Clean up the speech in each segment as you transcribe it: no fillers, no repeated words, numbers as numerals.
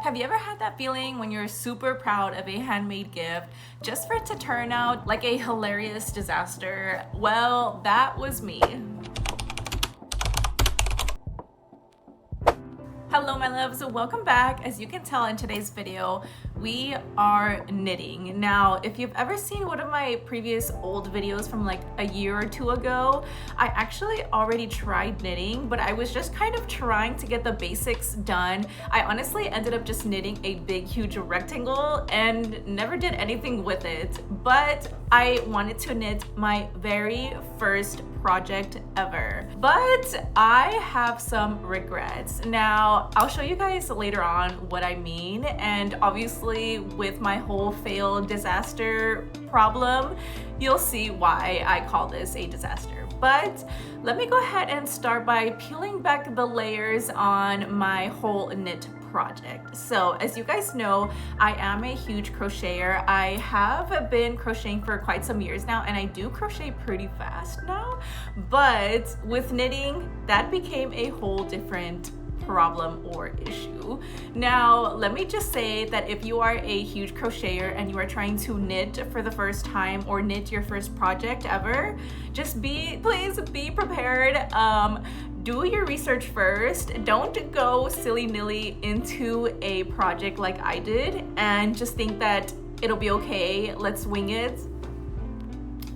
Have you ever had that feeling when you're super proud of a handmade gift just for it to turn out like a hilarious disaster? Well, that was me. Hello my loves, welcome back. As you can tell in today's video, we are knitting. Now, if you've ever seen one of my previous old videos from like a year or two ago, I actually already tried knitting, but I was just kind of trying to get the basics done. I honestly ended up just knitting a big, huge rectangle and never did anything with it, but I wanted to knit my very first project ever. But I have some regrets. Now, I'll show you guys later on what I mean, and obviously with my whole fail disaster problem, you'll see why I call this a disaster. But let me go ahead and start by peeling back the layers on my whole knit project. So as you guys know, I am a huge crocheter. I have been crocheting for quite some years now, and I do crochet pretty fast now, but with knitting, that became a whole different problem or issue. Now, let me just say that if you are a huge crocheter and you are trying to knit for the first time or knit your first project ever, just please be prepared. Do your research first. Don't go silly-nilly into a project like I did and just think that it'll be okay, let's wing it.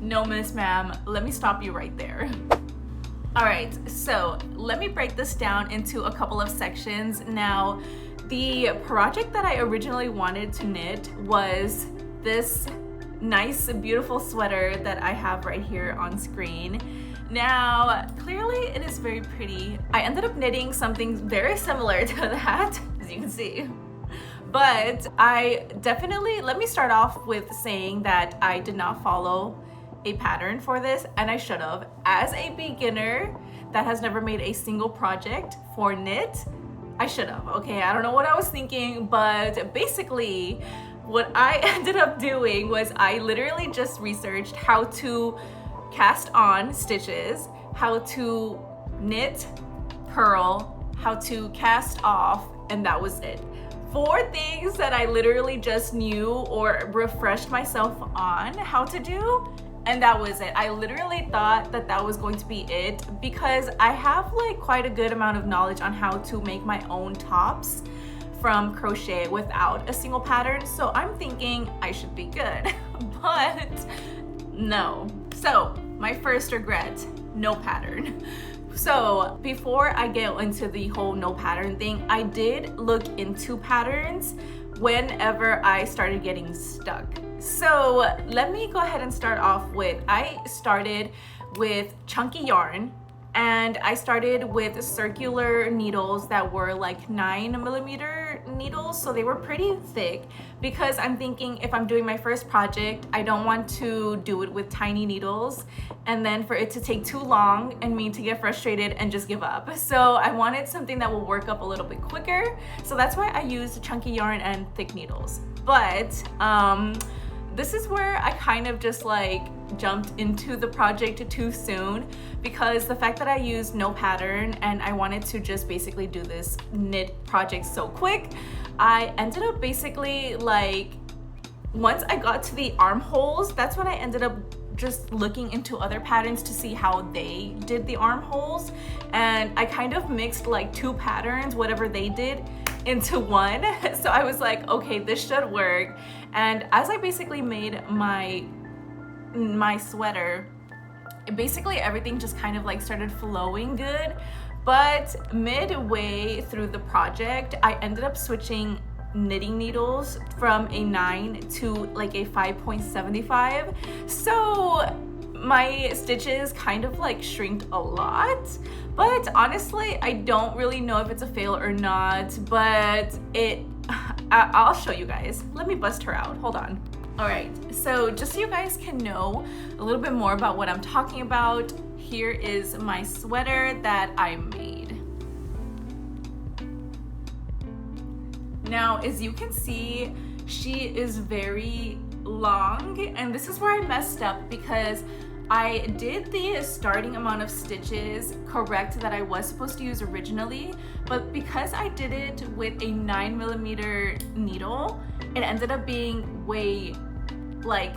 No, miss ma'am, let me stop you right there. All right, so let me break this down into a couple of sections. Now, the project that I originally wanted to knit was this nice, beautiful sweater that I have right here on screen. Now, clearly it is very pretty. I ended up knitting something very similar to that, as you can see. But let me start off with saying that I did not follow a pattern for this, and I should have. As a beginner that has never made a single project for knit, I should have, okay? I don't know what I was thinking, but basically what I ended up doing was I literally just researched how to cast on stitches, how to knit, purl, how to cast off, and that was it. 4 things that I literally just knew or refreshed myself on how to do, and that was it. I literally thought that that was going to be it because I have like quite a good amount of knowledge on how to make my own tops from crochet without a single pattern, so I'm thinking I should be good. But no. So my first regret, no pattern. So before I get into the whole no pattern thing, I did look into patterns whenever I started getting stuck. So let me go ahead and start off with, I started with chunky yarn, and I started with circular needles that were like 9mm needles, so they were pretty thick because I'm thinking if I'm doing my first project, I don't want to do it with tiny needles and then for it to take too long and me to get frustrated and just give up. So I wanted something that will work up a little bit quicker, so that's why I used chunky yarn and thick needles. But this is where I kind of just like jumped into the project too soon, because the fact that I used no pattern and I wanted to just basically do this knit project so quick, I ended up basically like, once I got to the armholes, that's when I ended up just looking into other patterns to see how they did the armholes, and I kind of mixed like 2 patterns, whatever they did, into one. So I was like, okay, this should work. And as I basically made my sweater, basically everything just kind of like started flowing good. But midway through the project, I ended up switching knitting needles from a 9 to like a 5.75. So my stitches kind of like shrinked a lot, but honestly I don't really know if it's a fail or not, but I'll show you guys. Let me bust her out, hold on. All right, so just so you guys can know a little bit more about what I'm talking about, here is my sweater that I made. Now, as you can see, she is very long, and this is where I messed up because I did the starting amount of stitches correct that I was supposed to use originally, but because I did it with a 9mm needle, it ended up being way like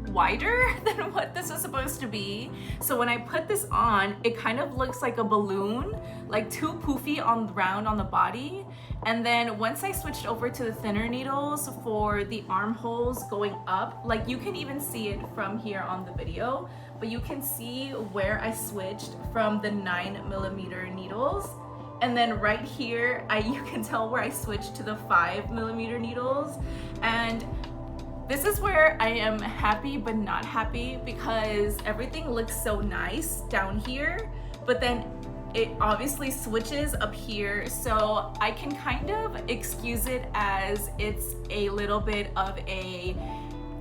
wider than what this was supposed to be. So when I put this on, it kind of looks like a balloon, like too poofy on round on the body. And then once I switched over to the thinner needles for the armholes going up, like you can even see it from here on the video, but you can see where I switched from the 9mm needles. And then right here, you can tell where I switched to the 5mm needles. And this is where I am happy but not happy, because everything looks so nice down here, but then it obviously switches up here. So I can kind of excuse it as it's a little bit of a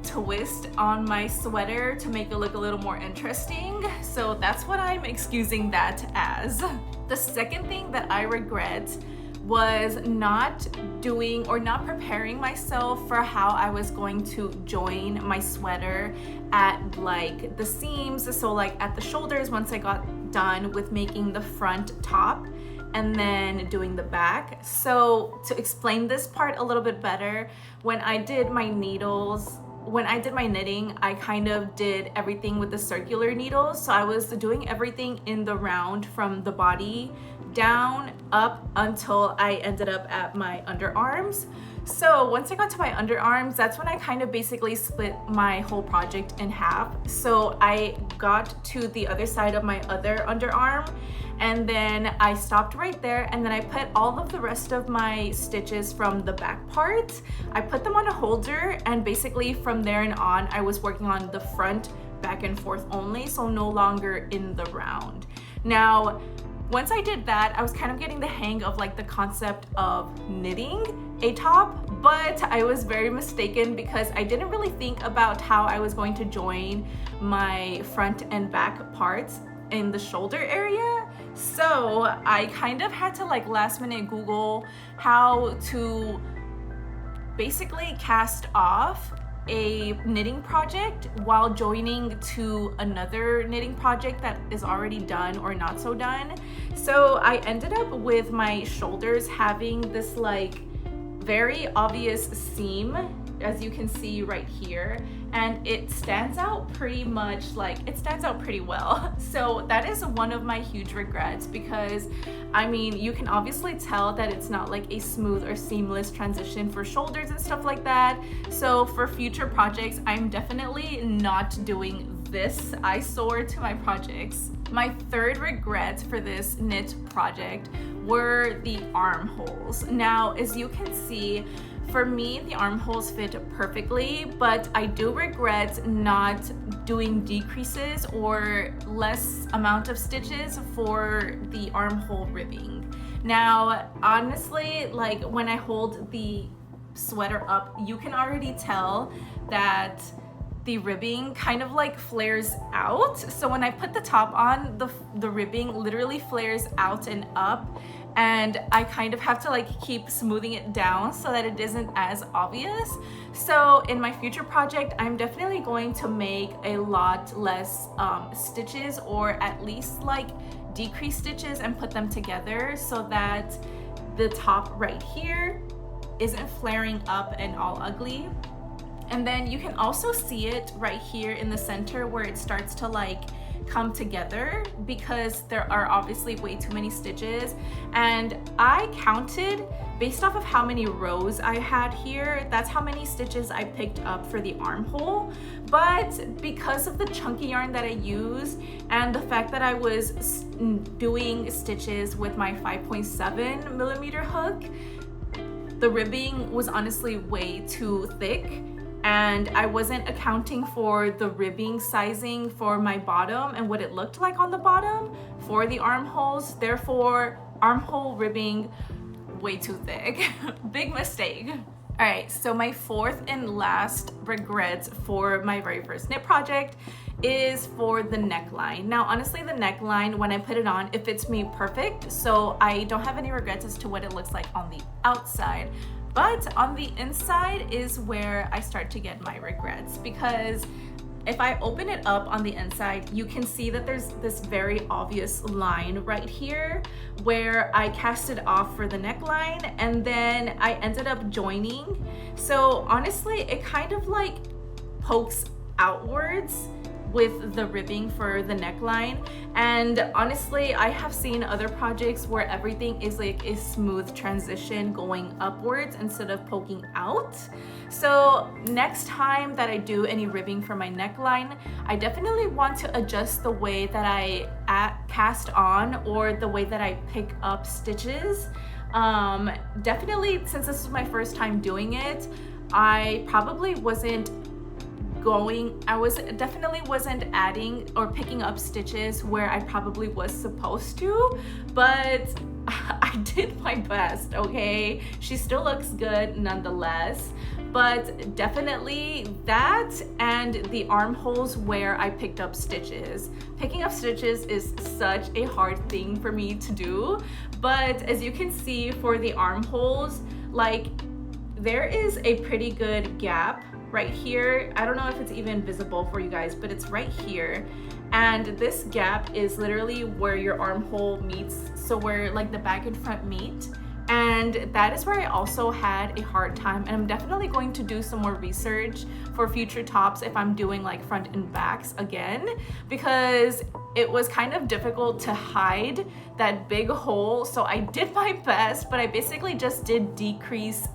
twist on my sweater to make it look a little more interesting. So that's what I'm excusing that as. The second thing that I regret was not doing or not preparing myself for how I was going to join my sweater at like the seams. So like at the shoulders, once I got done with making the front top and then doing the back. So to explain this part a little bit better, when I did my needles, when I did my knitting, I kind of did everything with the circular needles. So I was doing everything in the round from the body down up until I ended up at my underarms. So once I got to my underarms, that's when I kind of basically split my whole project in half. So I got to the other side of my other underarm, and then I stopped right there, and then I put all of the rest of my stitches from the back part, I put them on a holder, and basically from there and on I was working on the front back and forth only, so no longer in the round. Now once I did that, I was kind of getting the hang of like the concept of knitting a top, but I was very mistaken because I didn't really think about how I was going to join my front and back parts in the shoulder area. So I kind of had to like last minute Google how to basically cast off a knitting project while joining to another knitting project that is already done or not so done. So I ended up with my shoulders having this like very obvious seam, as you can see right here, and it stands out pretty much, like it stands out pretty well. So that is one of my huge regrets, because I mean, you can obviously tell that it's not like a smooth or seamless transition for shoulders and stuff like that. So for future projects, I'm definitely not doing this eyesore to my projects. My third regret for this knit project were the armholes. Now, as you can see, for me, the armholes fit perfectly, but I do regret not doing decreases or less amount of stitches for the armhole ribbing. Now, honestly, like when I hold the sweater up, you can already tell that the ribbing kind of like flares out. So when I put the top on, the ribbing literally flares out and up, and I kind of have to like keep smoothing it down so that it isn't as obvious. So in my future project, I'm definitely going to make a lot less stitches, or at least like decrease stitches, and put them together so that the top right here isn't flaring up and all ugly. And then you can also see it right here in the center where it starts to like come together, because there are obviously way too many stitches. And I counted based off of how many rows I had here, that's how many stitches I picked up for the armhole. But because of the chunky yarn that I used and the fact that I was doing stitches with my 5.7mm hook, the ribbing was honestly way too thick, and I wasn't accounting for the ribbing sizing for my bottom and what it looked like on the bottom for the armholes. Therefore, armhole ribbing way too thick. Big mistake. All right, so my fourth and last regret for my very first knit project is for the neckline. Now, honestly, the neckline, when I put it on, it fits me perfect, so I don't have any regrets as to what it looks like on the outside. But on the inside is where I start to get my regrets, because if I open it up on the inside, you can see that there's this very obvious line right here where I cast it off for the neckline and then I ended up joining. So honestly, it kind of like pokes outwards with the ribbing for the neckline. And honestly, I have seen other projects where everything is like a smooth transition going upwards instead of poking out. So next time that I do any ribbing for my neckline, I definitely want to adjust the way that I cast on or the way that I pick up stitches. Definitely, since this is my first time doing it, I probably definitely wasn't adding or picking up stitches where I probably was supposed to, but I did my best, okay? She still looks good nonetheless, but definitely that and the armholes where I picked up stitches. Picking up stitches is such a hard thing for me to do, but as you can see for the armholes, like there is a pretty good gap right here. I don't know if it's even visible for you guys, but it's right here. And this gap is literally where your armhole meets, so where like the back and front meet. And that is where I also had a hard time. And I'm definitely going to do some more research for future tops if I'm doing like front and backs again, because it was kind of difficult to hide that big hole. So I did my best, but I basically just did decrease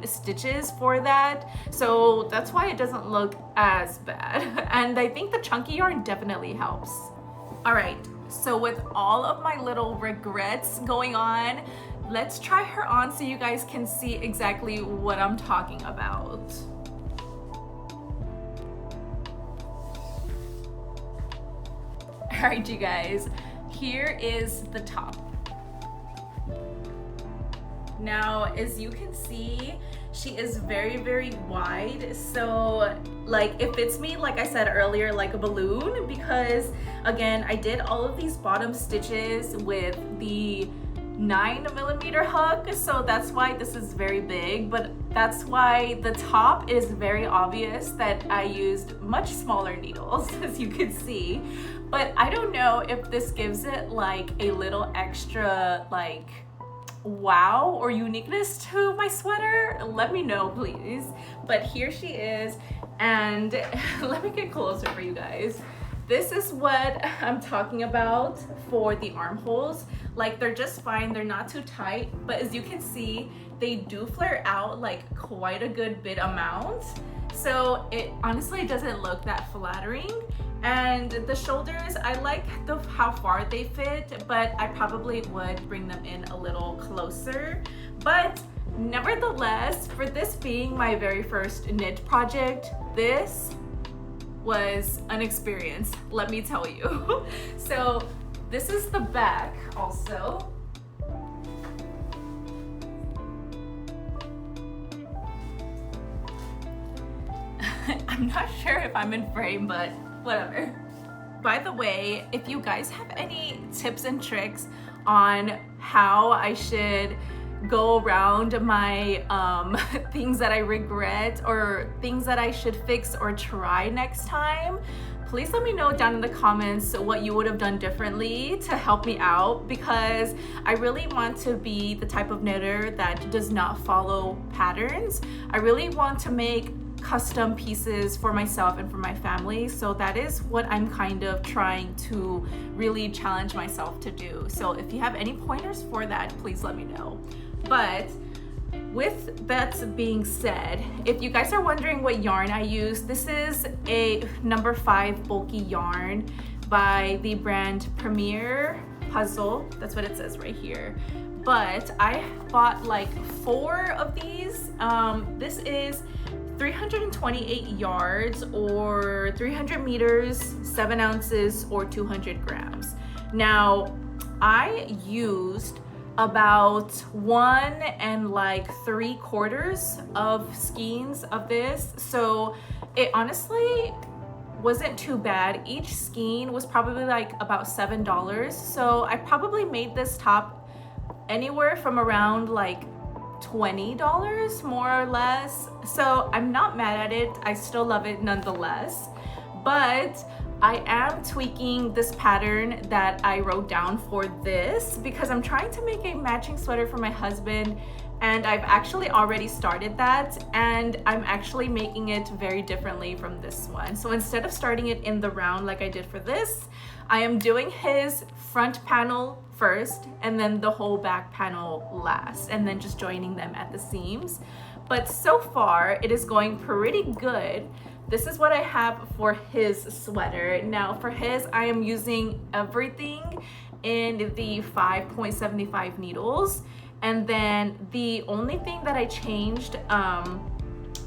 stitches for that. So that's why it doesn't look as bad. And I think the chunky yarn definitely helps. All right, so with all of my little regrets going on, let's try her on so you guys can see exactly what I'm talking about. All right, you guys, here is the top. Now, as you can see, she is very, very wide. So like it fits me, like I said earlier, like a balloon, because again, I did all of these bottom stitches with the 9mm hook, so that's why this is very big, but that's why the top is very obvious that I used much smaller needles, as you can see. But I don't know if this gives it like a little extra like wow or uniqueness to my sweater. Let me know, please. But here she is, and let me get closer for you guys. This is what I'm talking about for the armholes. Like they're just fine, they're not too tight, but as you can see, they do flare out like quite a good bit amount. So it honestly doesn't look that flattering. And the shoulders, I like how far they fit, but I probably would bring them in a little closer. But nevertheless, for this being my very first knit project, this was an experience, let me tell you. So this is the back also. I'm not sure if I'm in frame, but whatever. By the way, if you guys have any tips and tricks on how I should go around my things that I regret or things that I should fix or try next time, please let me know down in the comments what you would have done differently to help me out, because I really want to be the type of knitter that does not follow patterns. I really want to make custom pieces for myself and for my family. So that is what I'm kind of trying to really challenge myself to do. So if you have any pointers for that, please let me know. But with that being said, if you guys are wondering what yarn I use, this is a number 5 bulky yarn by the brand Premier Puzzle. That's what it says right here. But I bought like 4 of these. This is 328 yards or 300 meters, 7 ounces or 200 grams. Now, I used about 1 3/4 of skeins of this, so it honestly wasn't too bad. Each skein was probably like about $7, so I probably made this top anywhere from around like $20 more or less. So I'm not mad at it, I still love it nonetheless. but I am tweaking this pattern that I wrote down for this because I'm trying to make a matching sweater for my husband, and I've actually already started that, and I'm actually making it very differently from this one. So instead of starting it in the round like I did for this, I am doing his front panel first and then the whole back panel last, and then just joining them at the seams. But so far it is going pretty good. This is what I have for his sweater. Now for his, I am using everything in the 5.75 needles. And then the only thing that I changed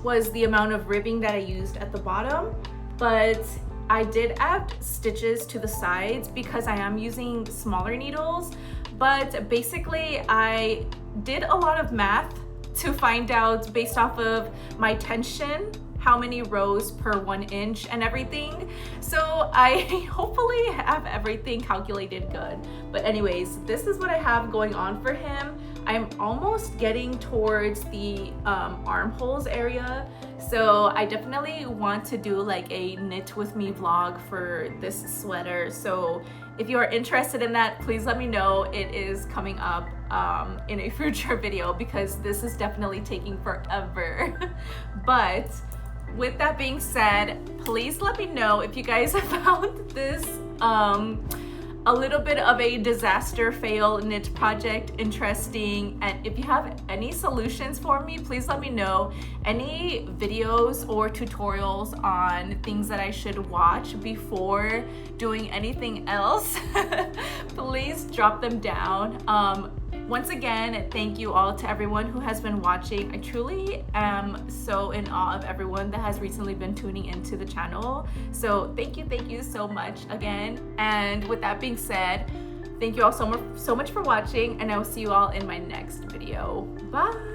was the amount of ribbing that I used at the bottom. But I did add stitches to the sides because I am using smaller needles. But basically I did a lot of math to find out, based off of my tension, how many rows per 1 inch and everything. So I hopefully have everything calculated good. But anyways, this is what I have going on for him. I'm almost getting towards the armholes area. So I definitely want to do like a knit with me vlog for this sweater. So if you are interested in that, please let me know. It is coming up in a future video because this is definitely taking forever. But with that being said, please let me know if you guys have found this a little bit of a disaster fail knit project interesting, and if you have any solutions for me, please let me know. Any videos or tutorials on things that I should watch before doing anything else, please drop them down. Once again, thank you all to everyone who has been watching. I truly am so in awe of everyone that has recently been tuning into the channel. So thank you so much again. And with that being said, thank you all so much for watching, and I will see you all in my next video. Bye.